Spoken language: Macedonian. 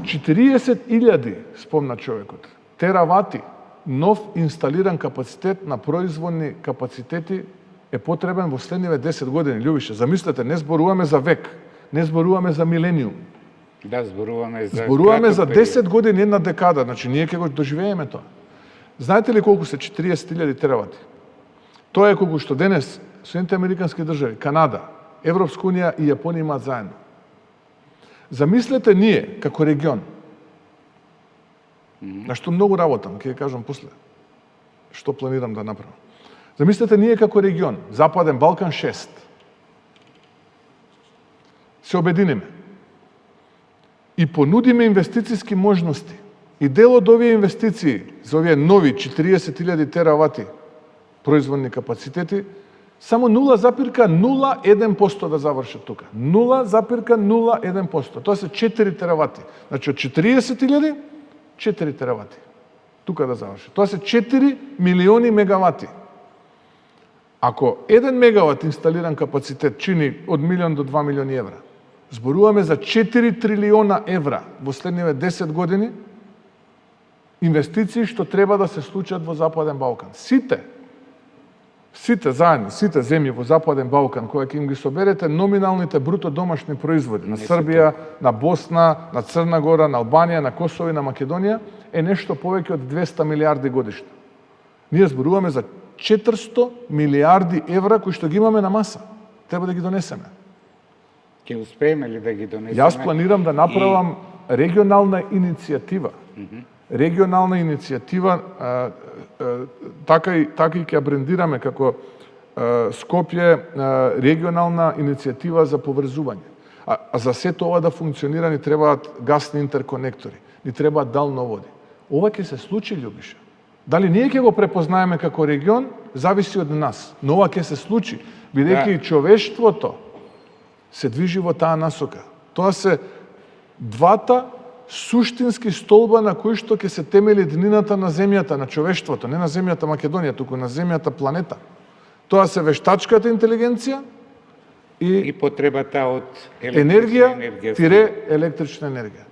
40.000, спомна човекот, теравати нов инсталиран капацитет на производни капацитети е потребен во следниве 10 години. Љубише, замислете, не зборуваме за век, не зборуваме за милениум. Да, зборуваме за 10 години, една декада, значи ние ќе го доживееме тоа. Знаете ли колку се 40.000 теравати? Тоа е колку што денес Соединените Американски држави, Канада, Европска унија и Јапонија имаат заедно. Замислете ние, како регион, на што многу работам, ќе кажам после, што планирам да направам. Замислете ние како регион, Западен Балкан 6, се обединиме и понудиме инвестициски можности и дел од овие инвестиции за овие нови 40.000 теравати производни капацитети, само 0,01% да завршат тука. 0,01%. Тоа се 4 теравати. Значи од 40.000, 4 теравати. Тука да завршат. Тоа се 4 милиони мегавати. Ако 1 мегават инсталиран капацитет чини од 1 до 2 милиони евра, зборуваме за 4 трилиона евра во следниве 10 години инвестиции што треба да се случат во Западен Балкан. Сите заедно, сите земји во Западен Балкан, кои ќе им ги соберете номиналните бруто домашни производи на Србија, на Босна, на Црна Гора, на Албанија, на Косово и на Македонија, е нешто повеќе од 200 милиарди годишно. Ние зборуваме за 400 милиарди евра кои што ги имаме на маса. Треба да ги донесеме. Ќе успееме ли да ги донесеме? Јас планирам да направам регионална иницијатива. Регионална иницијатива, така и ќе ја брендираме како Скопје регионална иницијатива за поврзување. А за сето ова да функционира ни требаат гасни интерконектори, ни требаат далноводи. Ова ќе се случи, љубише. Дали ние ќе го препознаеме како регион, зависи од нас. Но ова ќе се случи, бидејќи човештвото се движи во таа насока. Тоа се двата суштински столба на кои што ќе се темели еднината на земјата, на човештвото, не на земјата Македонија, туку на земјата планета. Тоа се вештачката интелигенција и потребата од енергија, електрична енергија.